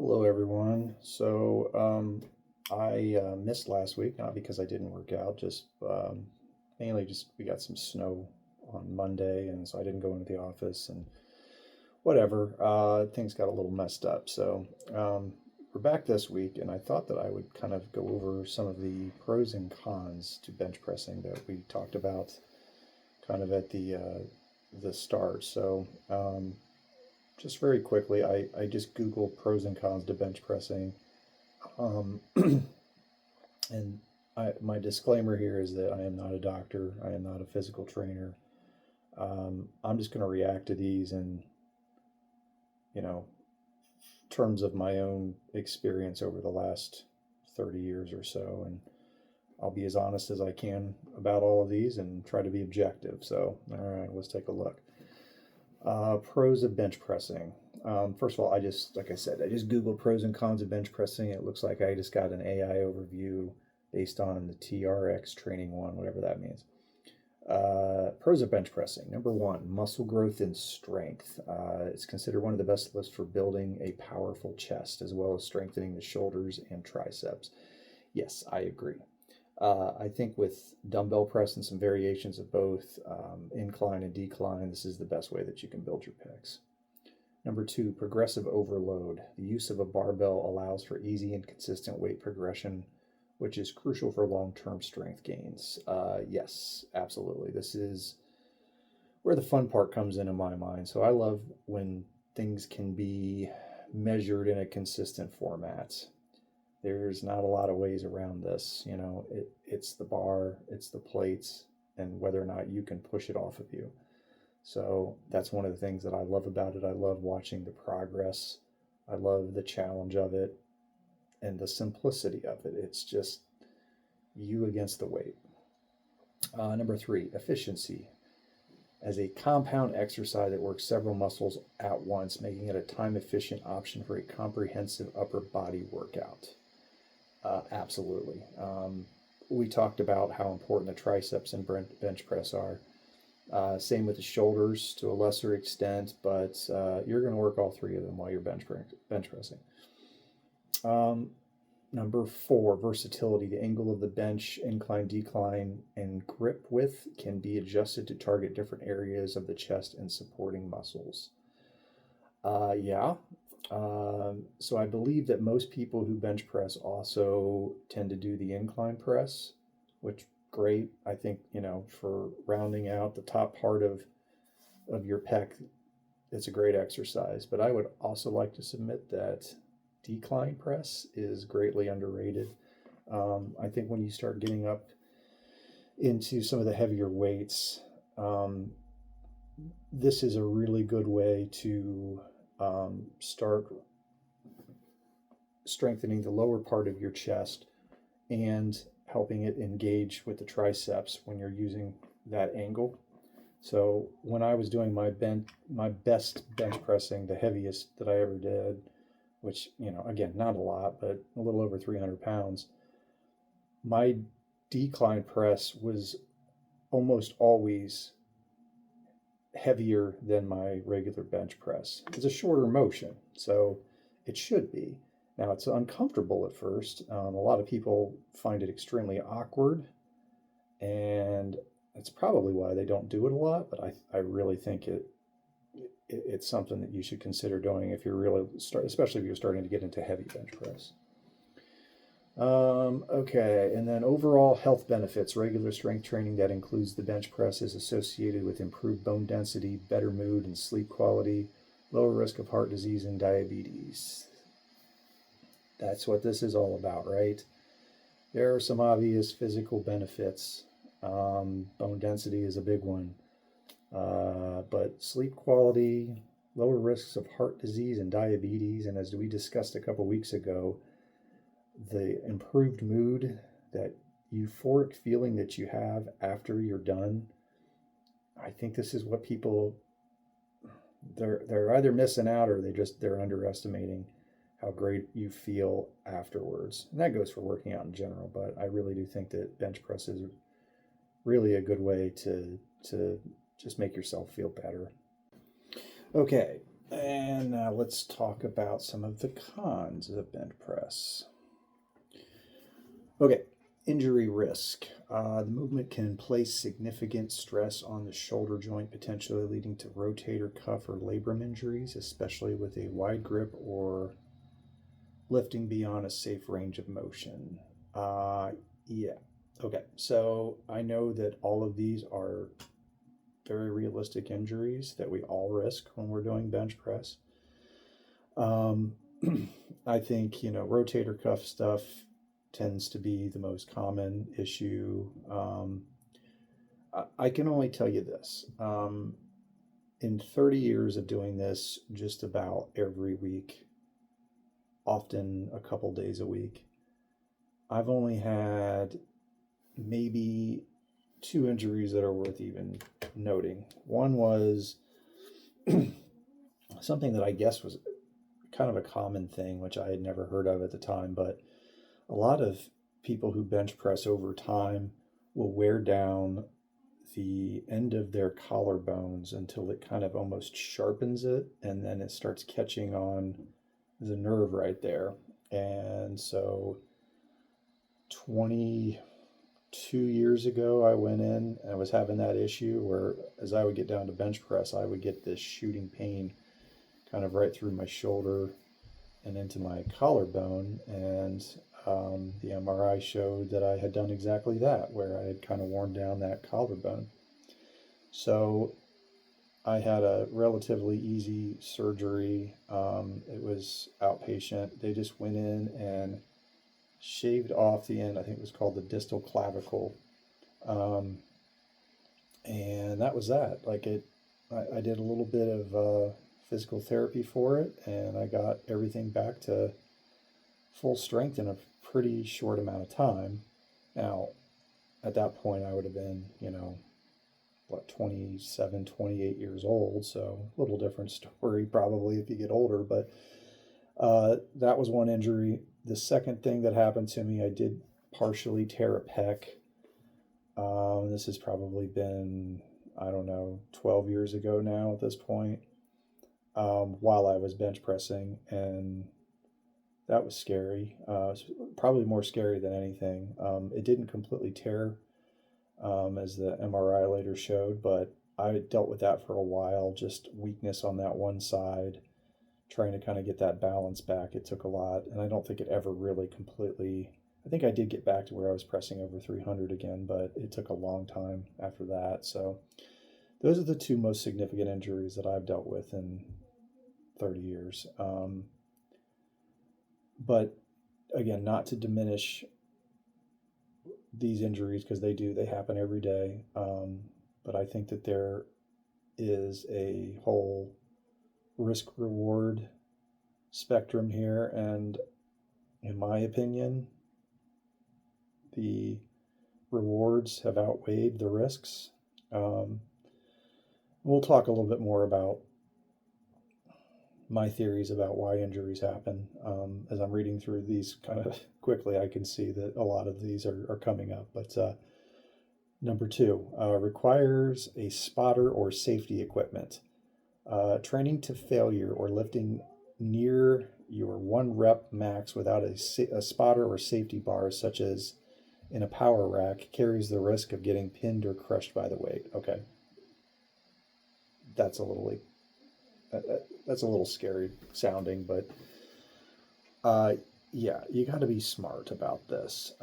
Hello, everyone. I missed last week, not because I didn't work out, just mainly just we got some snow on Monday, and so I didn't go into the office and whatever. Things got a little messed up. We're back this week, and I thought that I would kind of go over some of the pros and cons to bench pressing that we talked about kind of at the start. Just very quickly, I just Googled pros and cons to bench pressing. Um, and my disclaimer here is that I am not a doctor. I am not a physical trainer. I'm just going to react to these in, you know, terms of my own experience over the last 30 years or so. And I'll be as honest as I can about all of these and try to be objective. All right, let's take a look. Pros of bench pressing. First of all, like I said, I just Googled pros and cons of bench pressing. It looks like I just got an AI overview based on the TRX training one, whatever that means. Pros of bench pressing. Number one, muscle growth and strength. It's considered one of the best lifts for building a powerful chest, as well as strengthening the shoulders and triceps. Yes, I agree. I think with dumbbell press and some variations of both incline and decline, this is the best way that you can build your pecs. Number two, progressive overload. The use of a barbell allows for easy and consistent weight progression, which is crucial for long-term strength gains. Yes, absolutely. This is where the fun part comes in my mind. So I love when things can be measured in a consistent format. There's not a lot of ways around this. It's the bar, it's the plates, and whether or not you can push it off of you. So that's one of the things that I love about it. I love watching the progress. I love the challenge of it and the simplicity of it. It's just you against the weight. Number three, efficiency. As a compound exercise that works several muscles at once, making it a time-efficient option for a comprehensive upper body workout. Absolutely. We talked about how important the triceps and bench press are. Same with the shoulders to a lesser extent, but you're going to work all three of them while you're bench pressing. Number four, versatility. The angle of the bench, incline, decline, and grip width can be adjusted to target different areas of the chest and supporting muscles. Yeah. So I believe that most people who bench press also tend to do the incline press, which great. I think, for rounding out the top part of your pec, it's a great exercise. But I would also like to submit that decline press is greatly underrated. I think when you start getting up into some of the heavier weights, this is a really good way to start strengthening the lower part of your chest and helping it engage with the triceps when you're using that angle. So when I was doing my best bench pressing, the heaviest that I ever did, which, again, not a lot, but a little over 300 pounds, my decline press was almost always heavier than my regular bench press. It's a shorter motion, so it should be. Now, it's uncomfortable at first. A lot of people find it extremely awkward, and that's probably why they don't do it a lot, but I really think it's something that you should consider doing if you're really especially if you're starting to get into heavy bench press. Okay, and then overall health benefits. Regular strength training that includes the bench press is associated with improved bone density, better mood and sleep quality, lower risk of heart disease and diabetes. That's what this is all about, right? There are some obvious physical benefits. Bone density is a big one. But sleep quality, lower risks of heart disease and diabetes, and as we discussed a couple weeks ago, the improved mood, that euphoric feeling that you have after you're done. I think this is what people, they're either missing out or they're underestimating how great you feel afterwards. And that goes for working out in general, but I really do think that bench press is really a good way to just make yourself feel better. Okay, And now let's talk about some of the cons of bench press. Okay, injury risk. The movement can place significant stress on the shoulder joint, potentially leading to rotator cuff or labrum injuries, especially with a wide grip or lifting beyond a safe range of motion. Yeah. Okay, so I know that all of these are very realistic injuries that we all risk when we're doing bench press. I think, rotator cuff stuff tends to be the most common issue. I can only tell you this. In 30 years of doing this just about every week, often a couple days a week, I've only had maybe 2 injuries that are worth even noting. One was something that I guess was kind of a common thing, which I had never heard of at the time, but a lot of people who bench press over time will wear down the end of their collarbones until it kind of almost sharpens it, and then it starts catching on the nerve right there. And so 22 years ago, I went in and I was having that issue where as I would get down to bench press, I would get this shooting pain kind of right through my shoulder and into my collarbone. And the MRI showed that I had done exactly that, where I had kind of worn down that collarbone. So I had a relatively easy surgery. It was outpatient. They just went in and shaved off the end. I think it was called the distal clavicle. And that was that. I did a little bit of physical therapy for it, and I got everything back to full strength in a pretty short amount of time. Now, at that point, I would have been, 27, 28 years old. So a little different story probably if you get older. But that was one injury. The second thing that happened to me, I did partially tear a pec. This has probably been, 12 years ago now at this point, while I was bench pressing. And that was scary. Probably more scary than anything. It didn't completely tear, as the MRI later showed, but I dealt with that for a while, just weakness on that one side, trying to kind of get that balance back. It took a lot, and I don't think it ever really completely, I think I did get back to where I was pressing over 300 again, but it took a long time after that. So those are the 2 most significant injuries that I've dealt with in 30 years. But again, not to diminish these injuries, because they happen every day. But I think that there is a whole risk reward spectrum here. And in my opinion, the rewards have outweighed the risks. We'll talk a little bit more about my theories about why injuries happen. As I'm reading through these kind of quickly, I can see that a lot of these are coming up. But number 2, requires a spotter or safety equipment. Training to failure or lifting near your 1 rep max without a spotter or safety bar, such as in a power rack, carries the risk of getting pinned or crushed by the weight. Okay. That's a little scary sounding, but yeah, you got to be smart about this.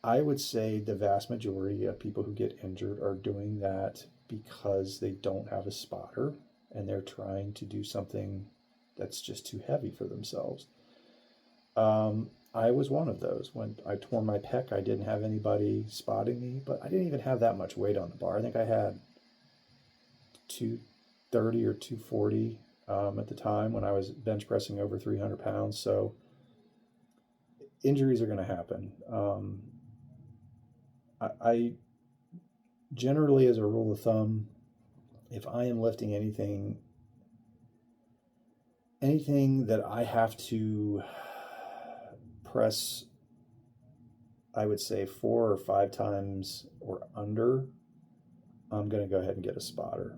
I would say the vast majority of people who get injured are doing that because they don't have a spotter and they're trying to do something that's just too heavy for themselves. I was one of those. When I tore my pec, I didn't have anybody spotting me, but I didn't even have that much weight on the bar. I think I had 230 or 240 at the time when I was bench pressing over 300 pounds. So injuries are going to happen. I generally, as a rule of thumb, if I am lifting anything that I have to press, I would say 4 or 5 times or under, I'm going to go ahead and get a spotter.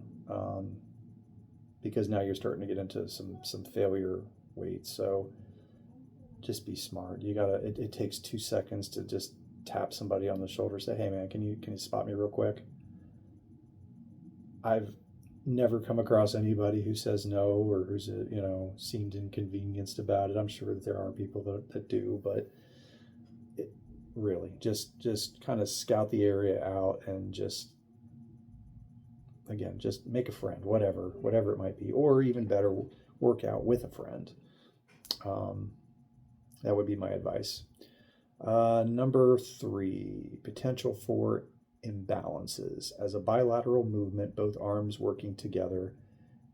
because now you're starting to get into some failure weights. So just be smart. You gotta. It takes 2 seconds to just tap somebody on the shoulder, say, "Hey man, can you spot me real quick?" I've never come across anybody who says no or who's seemed inconvenienced about it. I'm sure that there are people that do, but really just kind of scout the area out and just make a friend, whatever it might be, or even better, work out with a friend. That would be my advice. Number 3, potential for imbalances. As a bilateral movement, both arms working together,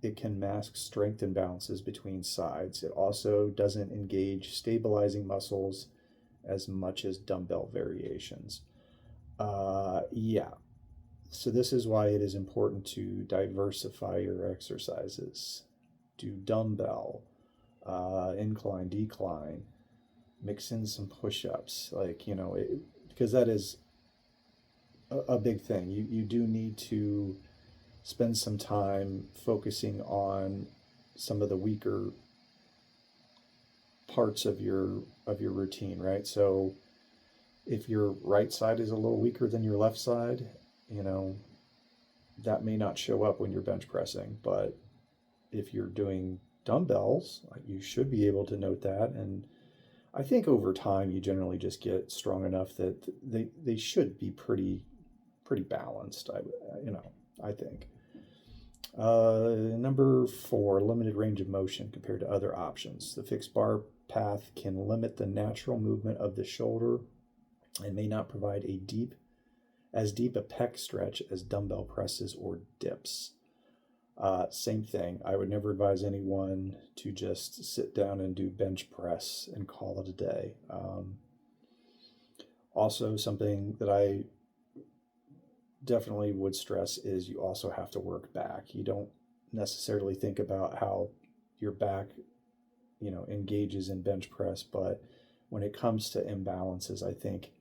it can mask strength imbalances between sides. It also doesn't engage stabilizing muscles as much as dumbbell variations. Yeah. So this is why it is important to diversify your exercises. Do dumbbell, incline, decline, mix in some push-ups, because that is a big thing. You do need to spend some time focusing on some of the weaker parts of your routine, right? So if your right side is a little weaker than your left side, that may not show up when you're bench pressing, but if you're doing dumbbells, you should be able to note that. And I think over time you generally just get strong enough that they should be pretty balanced. I think. Number 4, limited range of motion compared to other options. The fixed bar path can limit the natural movement of the shoulder and may not provide as deep a pec stretch as dumbbell presses or dips. Same thing. I would never advise anyone to just sit down and do bench press and call it a day. Also, something that I definitely would stress is you also have to work back. You don't necessarily think about how your back, engages in bench press, but when it comes to imbalances, I think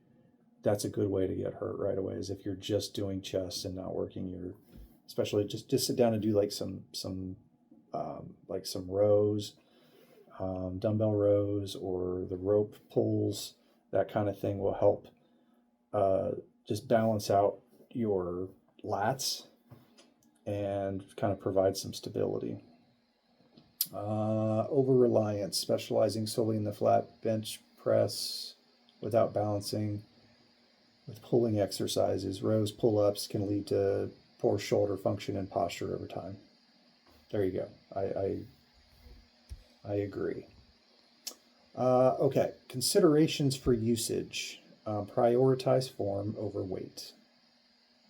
that's a good way to get hurt right away, is if you're just doing chest and not working especially just sit down and do like some rows, dumbbell rows, or the rope pulls. That kind of thing will help just balance out your lats and kind of provide some stability. Over-reliance, specializing solely in the flat bench press without balancing with pulling exercises. Rows, pull-ups can lead to poor shoulder function and posture over time. There you go. I agree. Okay, considerations for usage. Prioritize form over weight.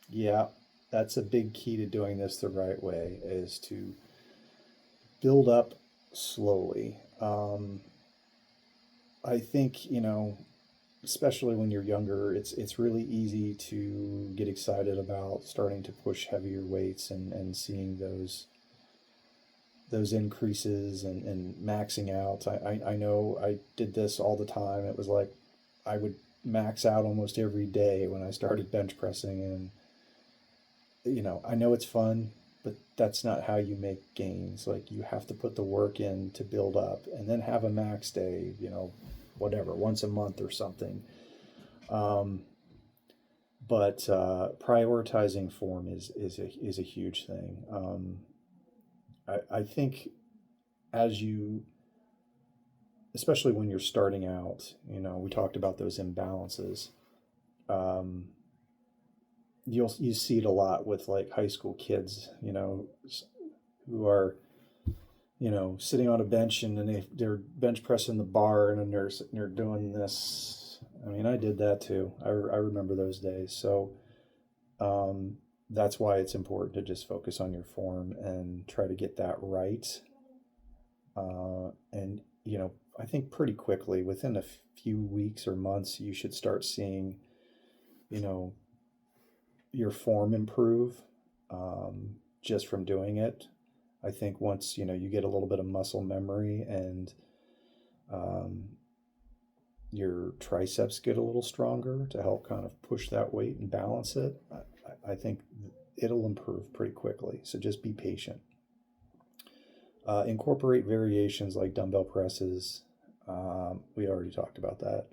Yeah, that's a big key to doing this the right way, is to build up slowly. I think, especially when you're younger, it's really easy to get excited about starting to push heavier weights and seeing those increases and maxing out. I know I did this all the time. It was like I would max out almost every day when I started bench pressing, and I know it's fun, but that's not how you make gains. Like, you have to put the work in to build up and then have a max day, whatever, once a month or something. But prioritizing form is a huge thing. I think especially when you're starting out, we talked about those imbalances. You see it a lot with like high school kids, who are, sitting on a bench, and then they're bench pressing the bar, and then they're doing this. I mean, I did that too. I remember those days. So that's why it's important to just focus on your form and try to get that right. And I think pretty quickly, within a few weeks or months, you should start seeing, your form improve, just from doing it. I think once you get a little bit of muscle memory, and your triceps get a little stronger to help kind of push that weight and balance it, I think it'll improve pretty quickly. So just be patient. Incorporate variations like dumbbell presses. We already talked about that.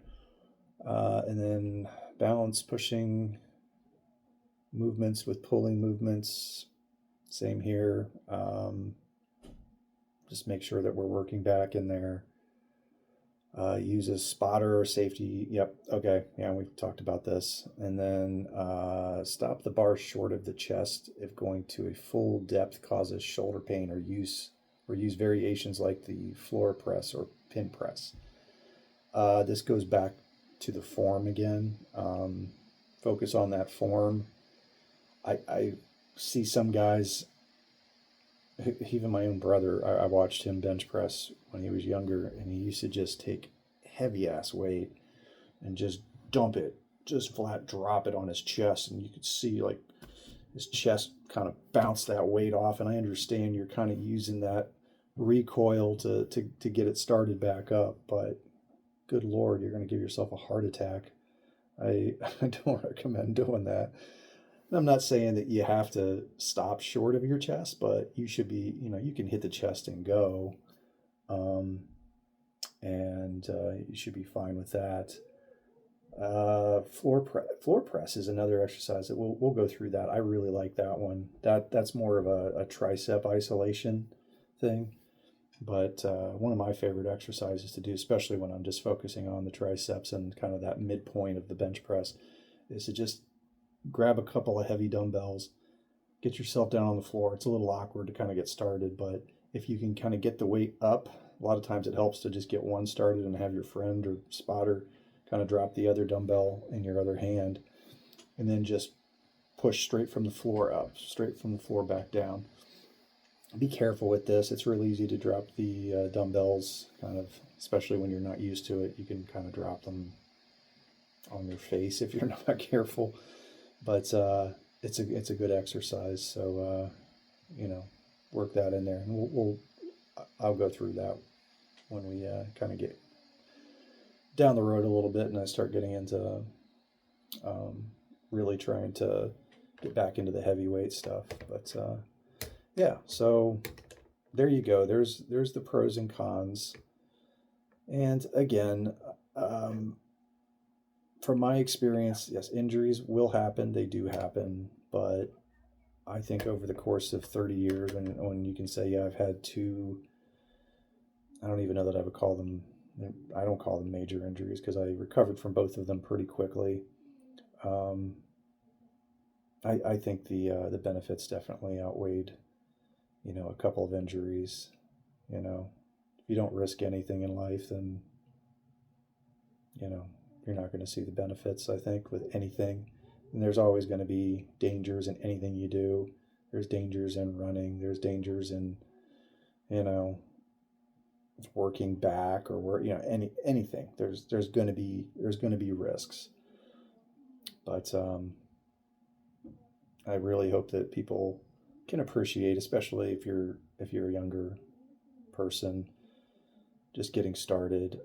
And then balance pushing movements with pulling movements. Same here. Just make sure that we're working back in there. Use a spotter or safety. Yep. Okay. Yeah, we've talked about this. And then stop the bar short of the chest if going to a full depth causes shoulder pain, or use variations like the floor press or pin press. This goes back to the form again. Focus on that form. I see some guys, even my own brother, I watched him bench press when he was younger, and he used to just take heavy ass weight and just dump it, just flat drop it on his chest, and you could see like his chest kind of bounce that weight off. And I understand you're kind of using that recoil to get it started back up, but good Lord, you're going to give yourself a heart attack. I don't recommend doing that. I'm not saying that you have to stop short of your chest, but you should be, you can hit the chest and go. And you should be fine with that. Floor press is another exercise that we'll go through that. I really like that one. That's more of a tricep isolation thing. But one of my favorite exercises to do, especially when I'm just focusing on the triceps and kind of that midpoint of the bench press, is to just grab a couple of heavy dumbbells, get yourself down on the floor. It's a little awkward to kind of get started, but if you can kind of get the weight up, a lot of times it helps to just get one started and have your friend or spotter kind of drop the other dumbbell in your other hand, and then just push straight from the floor up, straight from the floor back down. Be careful with this. It's really easy to drop the dumbbells, kind of, especially when you're not used to it. You can kind of drop them on your face if you're not careful. But it's a good exercise. So work that in there, and I'll go through that when we kind of get down the road a little bit, and I start getting into really trying to get back into the heavyweight stuff. But yeah, so there you go. There's the pros and cons. And again, from my experience, yes, injuries will happen. They do happen. But I think over the course of 30 years, when you can say, yeah, I've had two, I don't even know that I would call them, I don't call them major injuries, because I recovered from both of them pretty quickly. I think the benefits definitely outweighed, a couple of injuries. If you don't risk anything in life, then, you're not going to see the benefits, I think, with anything. And there's always going to be dangers in anything you do. There's dangers in running. There's dangers in, working back, or anything. There's going to be risks. But I really hope that people can appreciate, especially if you're a younger person just getting started.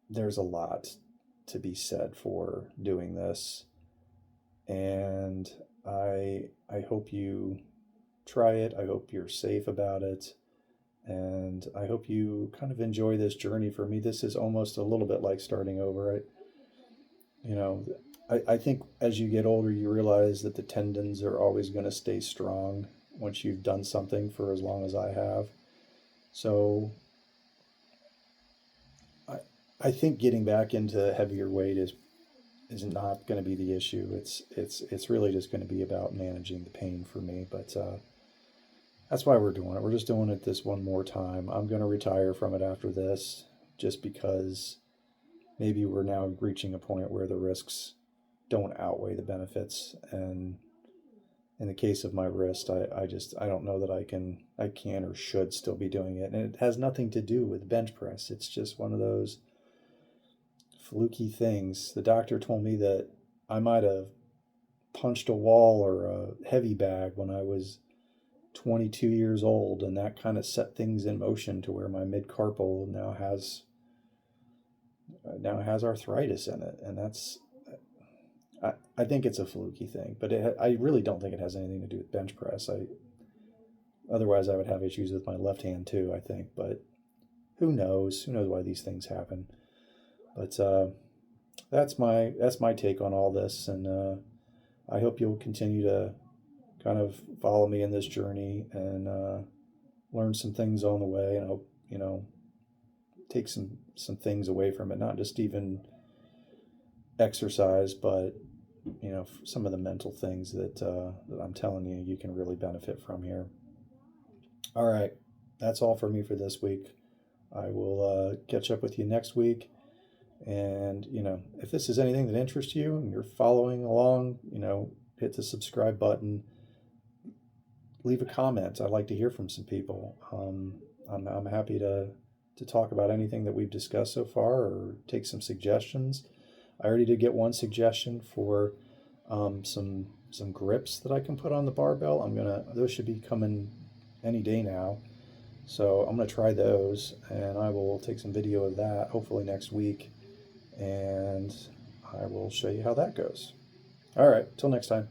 There's a lot to be said for doing this, and I hope you try it. I hope you're safe about it, and I hope you kind of enjoy this journey. For me, this is almost a little bit like starting over. I think as you get older, you realize that the tendons are always going to stay strong once you've done something for as long as I have. So I think getting back into heavier weight is not going to be the issue. It's really just going to be about managing the pain for me. But that's why we're doing it. We're just doing it this one more time. I'm going to retire from it after this, just because maybe we're now reaching a point where the risks don't outweigh the benefits. And in the case of my wrist, I don't know that I can or should still be doing it. And it has nothing to do with bench press. It's just one of those fluky things. The doctor told me that I might have punched a wall or a heavy bag when I was 22 years old, and that kind of set things in motion to where my midcarpal now has arthritis in it. And that's, I think it's a fluky thing, but I really don't think it has anything to do with bench press. Otherwise, I would have issues with my left hand too, I think. But who knows? Who knows why these things happen? But that's my take on all this, and I hope you'll continue to kind of follow me in this journey and learn some things on the way, and hope take some things away from it, not just even exercise, but some of the mental things that I'm telling you, you can really benefit from here. All right, that's all for me for this week. I will catch up with you next week. And, if this is anything that interests you and you're following along, hit the subscribe button, leave a comment. I'd like to hear from some people. I'm happy to talk about anything that we've discussed so far or take some suggestions. I already did get one suggestion for some grips that I can put on the barbell. Those should be coming any day now. So I'm going to try those, and I will take some video of that hopefully next week, and I will show you how that goes. All right, till next time.